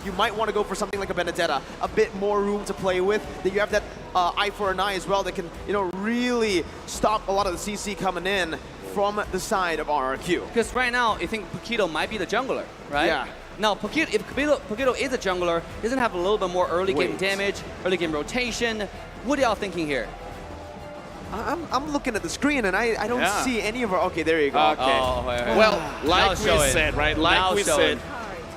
you might want to go for something like a Benedetta, a bit more room to play with. Then you have that eye for an eye as well that can, you know, really stop a lot of the CC coming in from the side of RRQ. Because right now, I think Paquito might be the jungler, right? Yeah. Now, Paquito, if Paquito is a jungler, doesn't have a little bit more early game damage, early game rotation. What are y'all thinking here? I'm looking at the screen and I don't see any of our... Okay, there you go. Okay. Oh, well, like we said, right? Like we said.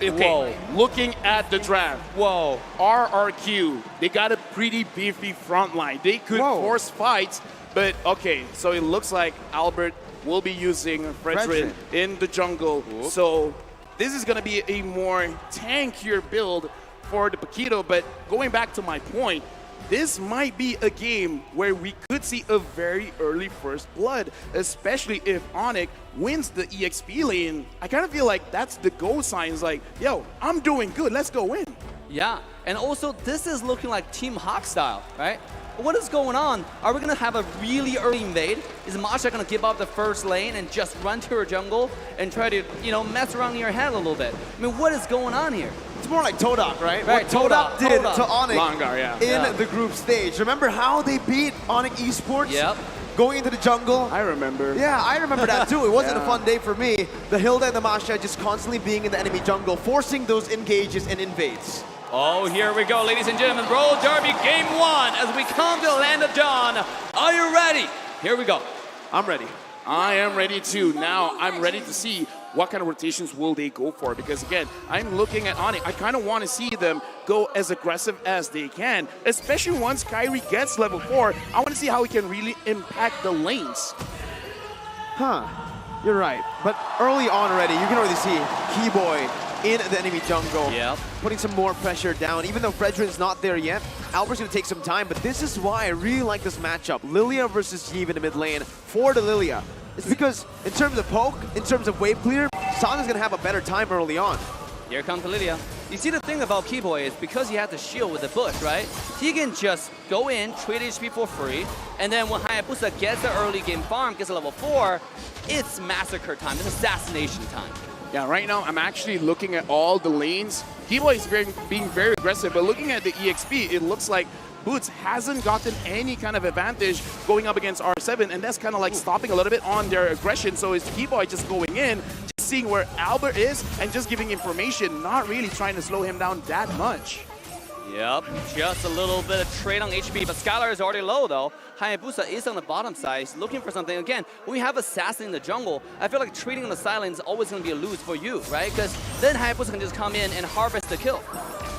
Okay, looking at the draft. Whoa. RRQ, they got a pretty beefy front line. They could force fights, but okay, so it looks like Albert will be using Fredrin in the jungle. Whoop. So this is going to be a more tankier build for the Paquito, but going back to my point, this might be a game where we could see a very early first blood, especially if ONIC wins the EXP lane. I kind of feel like that's the go sign. It's like, yo, I'm doing good, let's go win. Yeah, and also this is looking like Team Hawk style, right? What is going on? Are we going to have a really early invade? Is Masha going to give up the first lane and just run to her jungle and try to, you know, mess around in your head a little bit? I mean, what is going on here? It's more like Todak, right? Right, what Todak did to ONIC Longar, in the group stage. Remember how they beat ONIC Esports? Yep. Going into the jungle. I remember. Yeah, I remember that too. It wasn't a fun day for me. The Hilda and the Masha just constantly being in the enemy jungle, forcing those engages and invades. Oh, here we go, ladies and gentlemen. Roll Derby Game 1 as we come to the Land of Dawn. Are you ready? Here we go. I'm ready. I am ready too. Now I'm ready to see what kind of rotations will they go for, because again, I'm looking at ONIC. I kind of want to see them go as aggressive as they can, especially once Kyrie gets level 4. I want to see how he can really impact the lanes. Huh, you're right. But early on already, you can already see Keyboy in the enemy jungle, putting some more pressure down. Even though Fredrin's not there yet, Albert's going to take some time, but this is why I really like this matchup. Lilia versus Yve in the mid lane for the Lilia. It's because in terms of poke, in terms of wave clear, Sana's going to have a better time early on. Here comes Lilia. You see, the thing about Keyboy is because he had the shield with the bush, right? He can just go in, trade HP for free, and then when Hayabusa gets the early game farm, gets a level 4, it's massacre time, it's assassination time. Yeah, right now I'm actually looking at all the lanes. Keyboy is being very aggressive, but looking at the EXP, it looks like Boots hasn't gotten any kind of advantage going up against R7, and that's kind of like stopping a little bit on their aggression. So is Keyboy just going in, just seeing where Albert is, and just giving information, not really trying to slow him down that much. Yep, just a little bit of trade on HP, but Skylar is already low though. Hayabusa is on the bottom side, he's looking for something. Again, when we have Assassin in the jungle, I feel like trading on the sidelines is always going to be a lose for you, right? Because then Hayabusa can just come in and harvest the kill.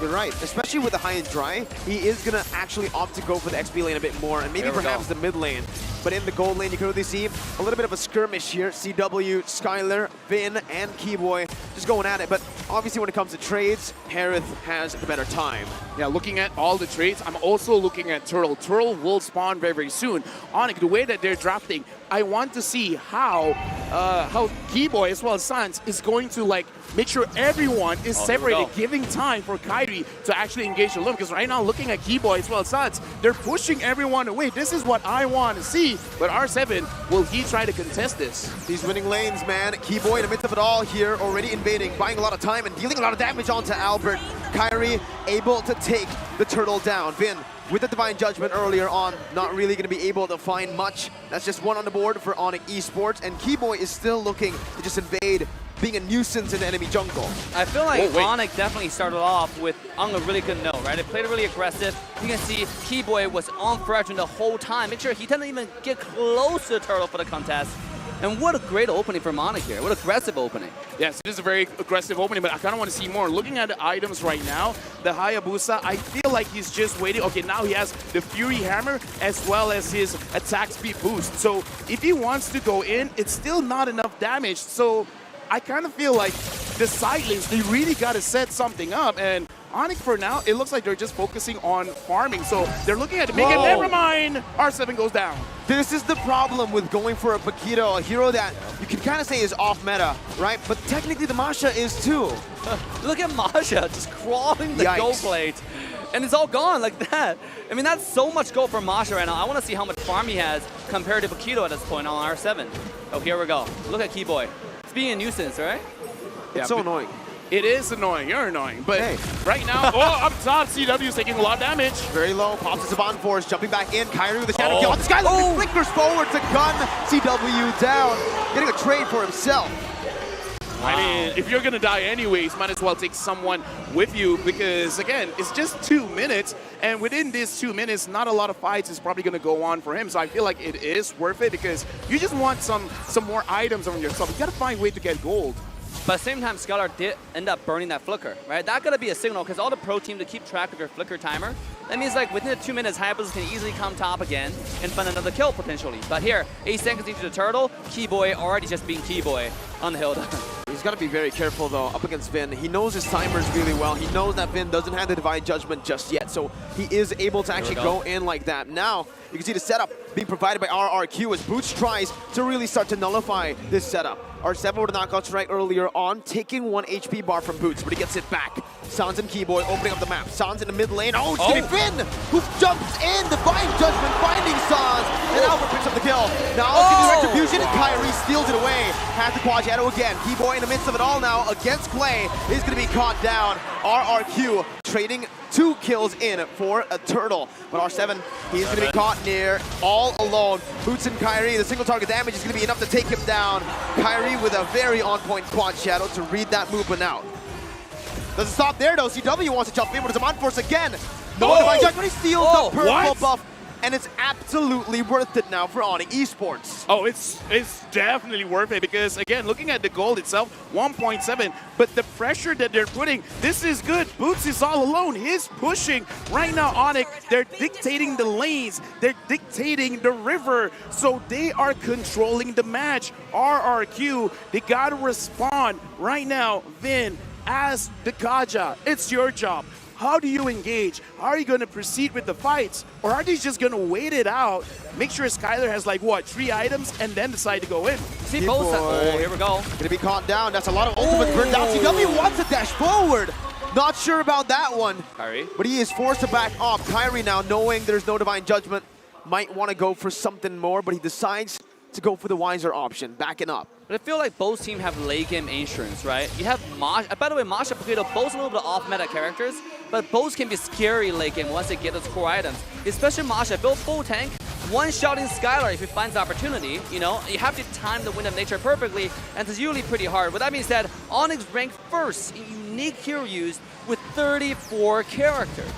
You're right, especially with the high and dry, he is going to actually opt to go for the XP lane a bit more, and maybe perhaps the mid lane. But in the gold lane, you can really see a little bit of a skirmish here. CW, Skylar, Vin, and Keyboy just going at it. But obviously when it comes to trades, Harith has the better time. Yeah, looking at all the trades, I'm also looking at Turtle. Turtle will spawn very, very soon. ONIC, the way that they're drafting, I want to see how Keyboy as well as Sans is going to like make sure everyone is separated, giving time for Kyrie to actually engage alone. Because right now, looking at Keyboy as well as Sans, they're pushing everyone away. This is what I want to see. But R7, will he try to contest this? He's winning lanes, man. Keyboy in the midst of it all here, already invading, buying a lot of time and dealing a lot of damage onto Albert. Kyrie able to take the turtle down. Vin with the Divine Judgment earlier on, not really going to be able to find much. That's just one on the board for ONIC Esports, and Keyboy is still looking to just invade, being a nuisance in the enemy jungle. I feel like ONIC definitely started off with on a really good note, right? They played really aggressive. You can see Keyboy was on Fredrin the whole time. Make sure he didn't even get close to the turtle for the contest. And what a great opening for ONIC here. What aggressive opening. Yes, it is a very aggressive opening, but I kind of want to see more. Looking at the items right now, the Hayabusa, I feel like he's just waiting. Okay, now he has the Fury Hammer as well as his attack speed boost. So if he wants to go in, it's still not enough damage. So I kind of feel like the side lanes, they really got to set something up. And ONIC for now, it looks like they're just focusing on farming. So they're looking at it. Make it, never mind. R7 goes down. This is the problem with going for a Paquito, a hero that you can kind of say is off meta, right? But technically the Masha is too. Look at Masha just crawling the gold plate. And it's all gone like that. I mean, that's so much gold for Masha right now. I want to see how much farm he has compared to Paquito at this point on R7. Oh, here we go. Look at Keyboy. It's being a nuisance, right? It's so annoying. It is annoying. You're annoying. But hey, right now, up top, CW is taking a lot of damage. Very low. Pops the Savant Force, jumping back in. Kairi with the shadow kill. Skylar flickers forward to gun CW down. Getting a trade for himself. I mean, if you're going to die anyways, might as well take someone with you because, again, it's just 2 minutes. And within these 2 minutes, not a lot of fights is probably going to go on for him. So I feel like it is worth it because you just want some more items on yourself. You got to find a way to get gold. But at the same time, Skylar did end up burning that flicker, right? That gotta be a signal because all the pro team to keep track of your flicker timer. That means like within the 2 minutes, Hypers can easily come top again and find another kill potentially. But here, 8 seconds into the turtle, Keyboy already just being Keyboy on the hill. He's got to be very careful, though, up against Vin. He knows his timers really well. He knows that Vin doesn't have the Divine Judgment just yet, so he is able to actually go in like that. Now, you can see the setup being provided by RRQ as Boots tries to really start to nullify this setup. R7 with a knockout strike earlier on, taking 1 HP bar from Boots, but he gets it back. Sans and Keyboy opening up the map. Sans in the mid lane. Oh, it's going to be Vin, who jumps in. Divine Judgment finding Sans, and Albert picks up the kill. Now, it's going to be Retribution, and Kairi steals it away. Has the quad shadow again. Keyboy in the midst of it all now against Clay is going to be caught down. RRQ trading 2 kills in for a turtle. But R7, he's going to be caught near all alone. Boots and Kairi, the single target damage is going to be enough to take him down. Kairi with a very on-point quad shadow to read that movement out. Doesn't stop there though. CW wants to jump in, but it's a Mind Force again. No Divine Judgment, he steals the purple buff. And it's absolutely worth it now for ONIC Esports. Oh, it's definitely worth it because, again, looking at the gold itself, 1.7, but the pressure that they're putting, this is good. Boots is all alone. He's pushing. Right now, ONIC, they're dictating the lanes. They're dictating the river. So they are controlling the match. RRQ, they got to respond. Right now, Vin, as the Kaja, it's your job. How do you engage? How are you going to proceed with the fights? Or are they just going to wait it out, make sure Skylar has like, what, 3 items, and then decide to go in? See both sides. Oh, here we go. Gonna be caught down. That's a lot of ultimate burned down. CW wants to dash forward. Not sure about that one. Kairi. But he is forced to back off. Kairi now, knowing there's no Divine Judgment, might want to go for something more, but he decides to go for the wiser option, backing up. But I feel like both teams have late game insurance, right? You have Masha, by the way, Masha and Potato, both a little bit off-meta characters, but both can be scary late game once they get those core items. Especially Masha, build full tank, one-shotting Skylar if he finds the opportunity. You know, you have to time the Wind of Nature perfectly, and it's usually pretty hard. With that being said, ONIC's ranked first in unique hero use with 34 characters.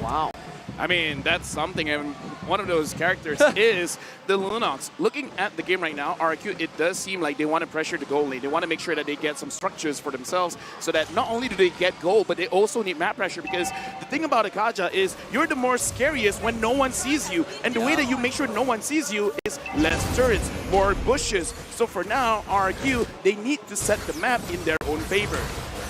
Wow. I mean, that's something, and one of those characters is the Lunox. Looking at the game right now, RRQ, it does seem like they want to pressure the goal lane. They want to make sure that they get some structures for themselves so that not only do they get goal, but they also need map pressure because the thing about Akaja is you're the more scariest when no one sees you. And the way that you make sure no one sees you is less turrets, more bushes. So for now, RRQ, they need to set the map in their own favor.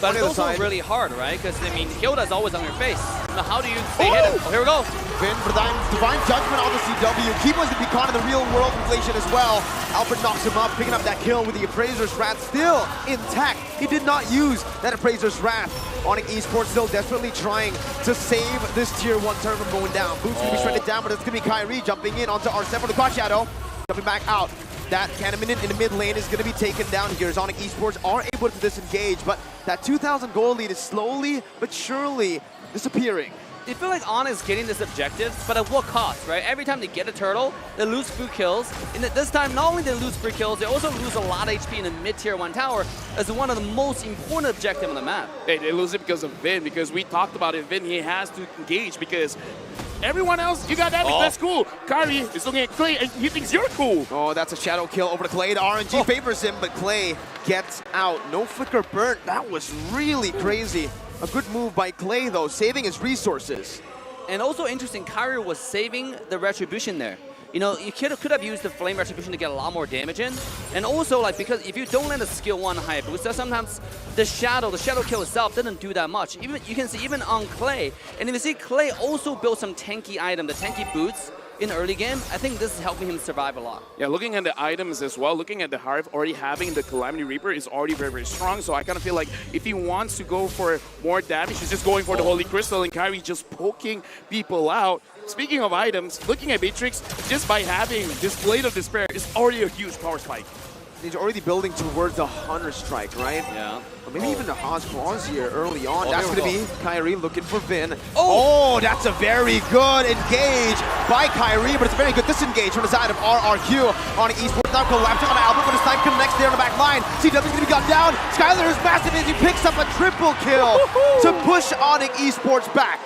But it's also really hard, right? Because, I mean, Hilda's always on your face. Now, how do you stay hidden? Oh, here we go. Vin for the Divine Judgment on the CW. Keyboy's going to be caught in the real world inflation as well. Albert knocks him up, picking up that kill with the Appraiser's Wrath still intact. He did not use that Appraiser's Wrath. ONIC Esports still desperately trying to save this tier 1 turn from going down. Boots going to be shredded down, but it's going to be Kairi jumping in onto R7 with the Quad Shadow. Jumping back out. That Cannon in the mid lane is going to be taken down here as ONIC Esports are able to disengage, but that 2,000 gold lead is slowly but surely disappearing. I feel like ONIC is getting this objective, but at what cost, right? Every time they get a turtle, they lose free kills. And this time, not only they lose free kills, they also lose a lot of HP in the mid-tier 1 tower as one of the most important objectives on the map. Hey, they lose it because of Vin, because we talked about it. Vin, he has to engage because everyone else, you got that, that's cool. Kairi is looking at Clay and he thinks you're cool. Oh, that's a shadow kill over to Clay. The RNG favors him, but Clay gets out. No flicker burnt. That was really crazy. A good move by Clay, though, saving his resources. And also interesting, Kairi was saving the Retribution there. You know, you could have used the Flame Retribution to get a lot more damage in. And also, like, because if you don't land a skill 1 high booster, sometimes the shadow kill itself doesn't do that much. Even you can see even on Clay. And if you see Clay also built some tanky item, the tanky boots in early game, I think this is helping him survive a lot. Yeah, looking at the items as well, looking at the Harv already having the Calamity Reaper is already very, very strong. So I kind of feel like if he wants to go for more damage, he's just going for the Holy Crystal and Kairi just poking people out. Speaking of items, looking at Matrix, just by having this Blade of Despair is already a huge power spike. He's already building towards the Hunter Strike, right? Yeah. Or maybe even a Haas pause here early on. Oh, That's here going we to be Kyrie looking for Vin. Oh! That's a very good engage by Kyrie, but it's a very good disengage from the side of RRQ. ONIC ESPORTS now collapsing on Albert, but his time connects there on the back line. CW is going to be got down. Skylar is massive as he picks up a triple kill to push ONIC ESPORTS back.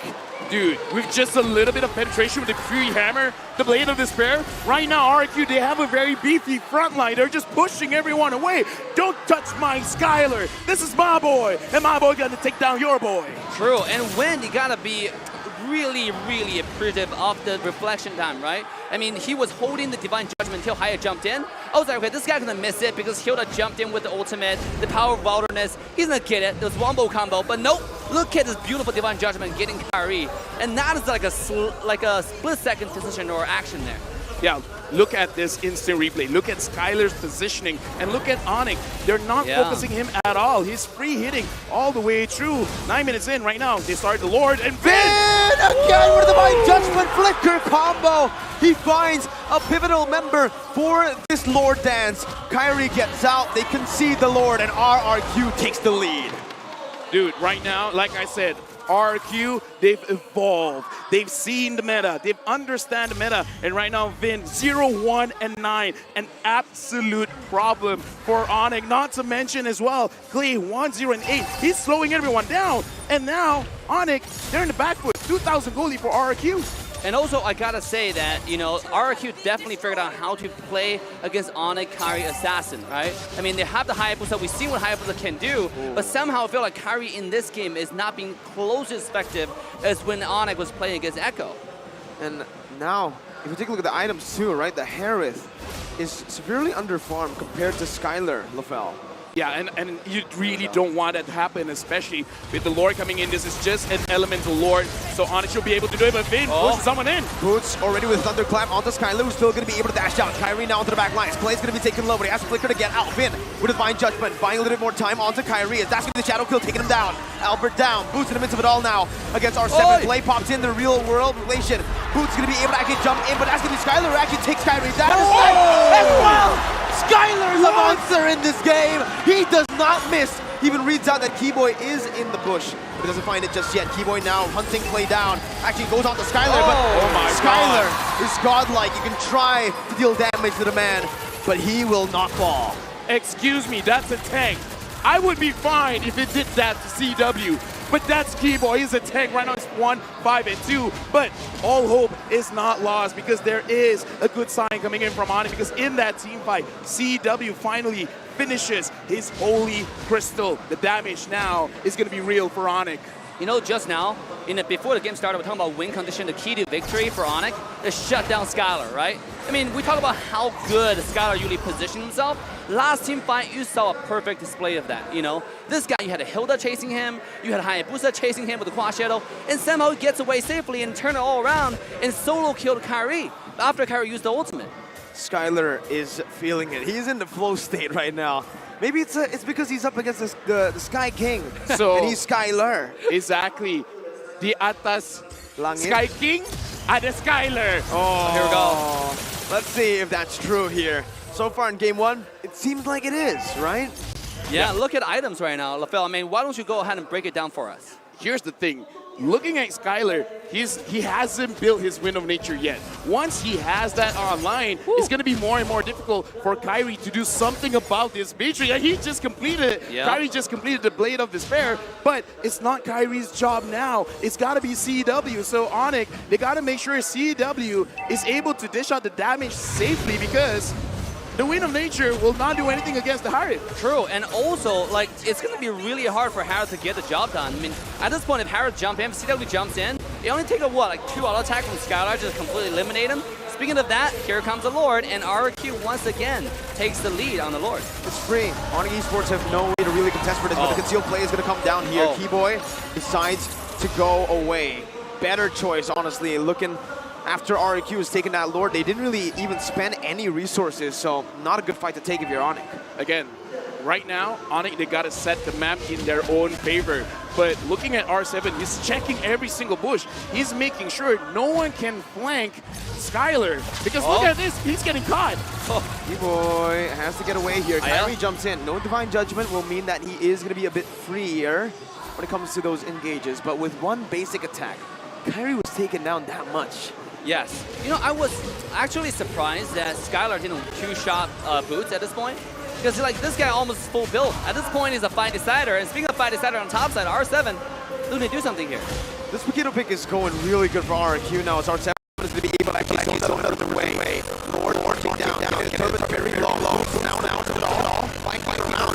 Dude, with just a little bit of penetration with the Fury Hammer, the Blade of Despair, right now RRQ, they have a very beefy front line. They're just pushing everyone away. Don't touch my Skylar. This is my boy, and my boy gonna take down your boy. True, and when you gotta be really, really appreciative of the reflection time, right? I mean, he was holding the Divine Judgment until Haya jumped in. I was like, okay, this guy's gonna miss it because Hilda jumped in with the ultimate, the power of wilderness. He's gonna get it. There was wombo combo, but nope. Look at this beautiful Divine Judgment getting Kyrie, and that is like a split-second decision or action there. Yeah, look at this instant replay. Look at Skylar's positioning, and look at ONIC. They're not focusing him at all. He's free hitting all the way through. 9 minutes in right now. They start the Lord, and Vin again with the Divine Judgment flicker combo. He finds a pivotal member for this Lord dance. Kyrie gets out, they concede the Lord, and RRQ takes the lead. Dude, right now, like I said, RRQ, they've evolved. They've seen the meta. They've understand the meta. And right now, Vin, 0, 1, and 9. An absolute problem for ONIC. Not to mention as well, Clay, 1, 0, and 8. He's slowing everyone down. And now, ONIC, they're in the back foot. 2,000 goalie for RRQ. And also, I gotta say that, you know, RRQ definitely figured out how to play against ONIC, Kyrie, Assassin, right? I mean, they have the Hayabusa. We've seen what Hayabusa can do, but somehow I feel like Kyrie in this game is not being close as effective as when ONIC was playing against Echo. And now, if you take a look at the items too, right? The Harith is severely underfarmed compared to Skylar LaFell. Yeah, and you really don't want that to happen, especially with the Lord coming in. This is just an elemental Lord, so ONIC should be able to do it, but Vin pushes someone in. Boots already with Thunderclap onto Skylar, who's still going to be able to dash out. Kyrie now onto the back lines. Clay's going to be taken low, but he has to flicker to get out. Vin with Divine Judgment, buying a little bit more time onto Kyrie. As that's going to be the Shadow Kill, taking him down. Albert down. Boots in the midst of it all now against R7. Play pops in the real world relation. Boots going to be able to actually jump in, but that's going to be Skylar who actually takes Kyrie down as well. Skylar is a monster in this game. He does not miss. He even reads out that Keyboy is in the bush, but doesn't find it just yet. Keyboy now hunting Clay down. Actually goes on to Skylar, but Skylar is godlike. You can try to deal damage to the man, but he will not fall. Excuse me, that's a tank. I would be fine if it did that to CW. But that's Keyboy, he's a tank. Right now it's 1, 5, and 2. But all hope is not lost because there is a good sign coming in from ONIC, because in that team fight, CW finally finishes his Holy Crystal. The damage now is going to be real for ONIC. You know, just now, before the game started, we're talking about win condition, the key to victory for ONIC is shut down Skylar, right? I mean, we talk about how good Skylar usually positions himself. Last team fight, you saw a perfect display of that, you know? This guy, you had a Hilda chasing him, you had Hayabusa chasing him with the Quad Shadow, and somehow he gets away safely and turned it all around and solo killed Kyrie after Kyrie used the ultimate. Skylar is feeling it. He's in the flow state right now. Maybe it's because he's up against the Sky King, so, and he's Skylar. Exactly. The atas Langit. Sky King, ada Skylar. Oh, here we go. Let's see if that's true here. So far in game one, it seems like it is, right? Yeah, look at items right now, LaFell. I mean, why don't you go ahead and break it down for us? Here's the thing. Looking at Skylar, he hasn't built his Wind of Nature yet. Once he has that online, it's going to be more and more difficult for Kyrie to do something about this Beatrix. And he just completed it. Yeah. Kyrie just completed the Blade of Despair, but it's not Kyrie's job now. It's got to be CW. So ONIC, they got to make sure CW is able to dish out the damage safely, because the Wind of Nature will not do anything against the Harith. True, and also, like, it's going to be really hard for Harith to get the job done. I mean, at this point, if Harith jumps in, if CW jumps in, it only takes a, what, like 2 auto attack from Skylar to completely eliminate him. Speaking of that, here comes the Lord, and RRQ once again takes the lead on the Lord. It's free. ONIC ESPORTS have no way to really contest for this, but the concealed play is going to come down here. Keyboy decides to go away. Better choice, honestly, looking. After RRQ has taken that Lord, they didn't really even spend any resources, so not a good fight to take if you're ONIC. Again, right now, ONIC, they got to set the map in their own favor. But looking at R7, he's checking every single bush. He's making sure no one can flank Skylar. Because look at this, he's getting caught. Keyboy has to get away here. Kyrie jumps in. No Divine Judgment will mean that he is going to be a bit freer when it comes to those engages. But with one basic attack, Kyrie was taken down that much. Yes. You know, I was actually surprised that Skylar didn't Q-shot boots at this point. Because like this guy almost full build. At this point, he's a fight decider. And speaking of fight decider on top side, R7, Luna do something here. This Paquito pick is going really good for RRQ now. As R7 is going to be able to actually go the other way. Lord marching down. His turret is very low. Now to it all. Fight around.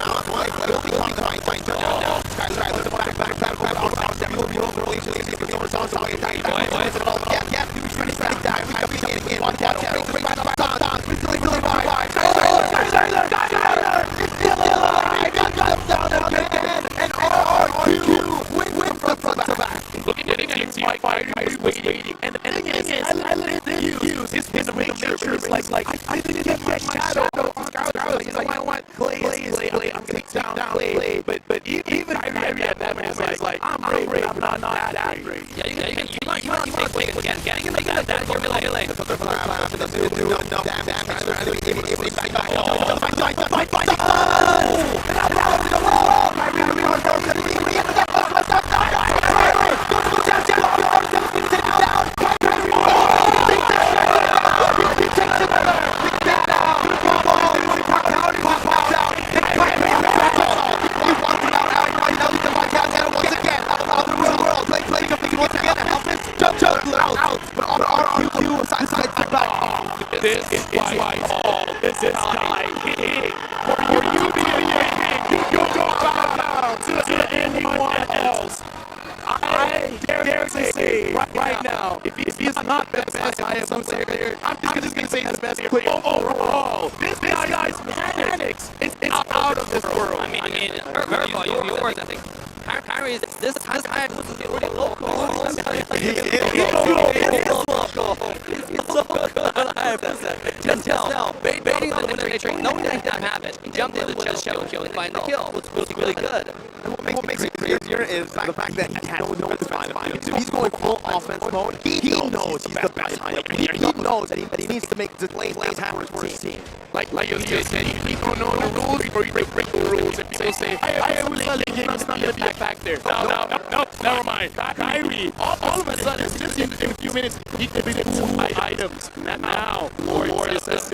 Will be on the fight. Now. Skylar back. R7 will be over the relations. He's going to be over on side. Yeah. He's ready to die. He's coming in. Watch out.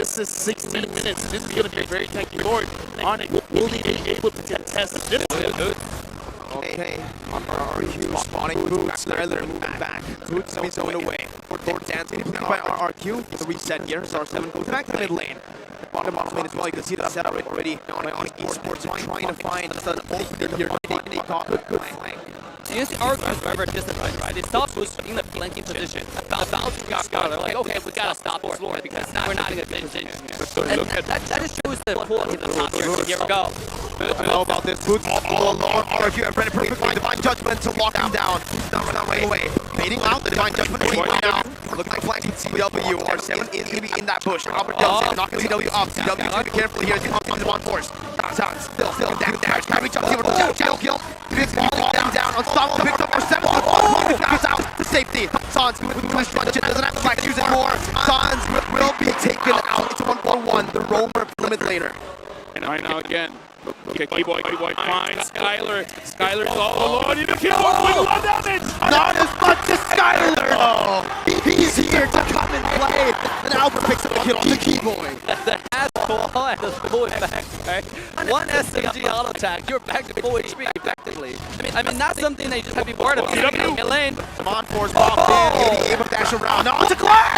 This is 16 minutes. This is going to be a very techy board. ONIC will be able to contest this. Okay, RRQ spawning boots. Skylar moving back. Boots is going away. Forward dance getting played by RRQ. The reset here. R7 goes back to the mid lane. Bottom lane as well. You can see the setup already. ONIC ESPORTS is trying to find an opening here. They caught good flank. You see RRQ's very disciplined, right? They stopped in the flanking position. About to get Skylar. They're like, okay, we gotta stop this floor because now we're not in a good position. And that just shows the quality of the top here. Here we go. I don't know about this. Boots all alone. RRQ have read it perfectly. Divine Judgment to lock him down. Not right away. Baiting out the Divine Judgment right now. Looks like flanking CW. R7 is going to be in that bush. Albert jumps in. Knocking CW up. CW is going to be careful here as he comes on force. Still dash. Kyrie jumps over to shadow kill. He's falling down. Unstoppable picks up R7. Gets out to safety. Sans with the push run. Doesn't have to flex. Use it more. Sans will be taken out. It's 1-4-1. The roamer limit later. And right now again. Okay, Keyboy finds Skylar. Skylar's all alone. Even Keyboy with 1 damage. Not as much as Skylar. Oh, he's here to come and play. And Albert picks up a kill on the Keyboy. The Hasball has full back, right? One SMG auto attack, you're back to full HP effectively. I mean, not something they just have to be worried about. CW. Lane. Come force popped in. He'll be able to dash around. No, it's a Clark.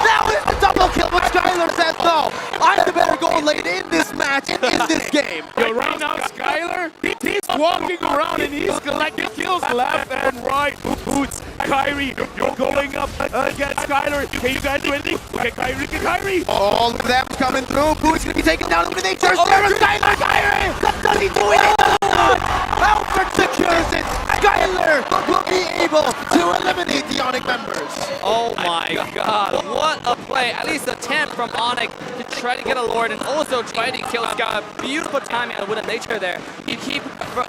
That was the double kill. But Skylar says, no, I'm the better goal late in this match and in this game. Yo, right now, Skylar, he's walking around and he's collecting kills left and right. Boots, Kyrie, you're going up against Skylar. Can you guys do anything? Okay, Kyrie. All of them coming through. Boots going to be taken down with nature. Skylar. Kyrie. Does he do it? not! Albert secures it! Skyler will be able to eliminate the ONIC members. Oh my god, what a play. At least a 10 from ONIC to try to get a Lord and also try to kill Sky. Beautiful timing on Wooden Nature there. He keep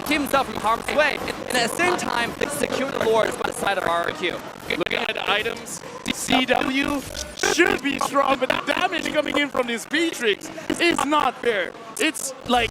himself from harm's way. And at the same time, secure the Lords by the side of RRQ. Looking at the items, CW should be strong, but the damage coming in from this Beatrix is not fair. It's like,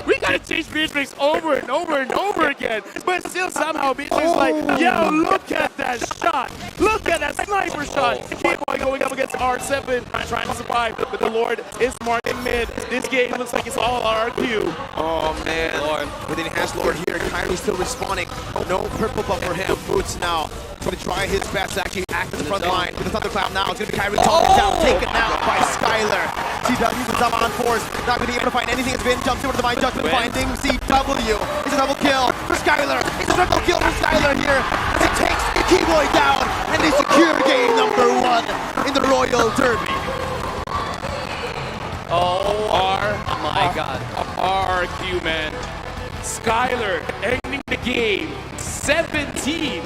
we gotta change Beatrix over and over and over again, but still somehow Beatrix is like, yo, look at that shot! Look at that sniper shot! K-Boy going up against R7, trying to survive, but the Lord is marking mid. This game looks like it's all RRQ. Oh man, Lord. With the enhanced Lord here, Kyrie still respawning. No purple buff for him. Boots now going to try his best to actually act in the front line with the Thundercloud now. It's going to be Kyrie talking down, taken out by Skyler. CW with some on force, not going to be able to find anything. It's been jumps over to the Mind Judgment, finding CW. It's a double kill for Skyler. It's a triple kill for Skyler here as he takes the Keyboy down, and they secure game number 1 in the Royal Derby. Oh my god. RRQ, man. Skyler ending the game 17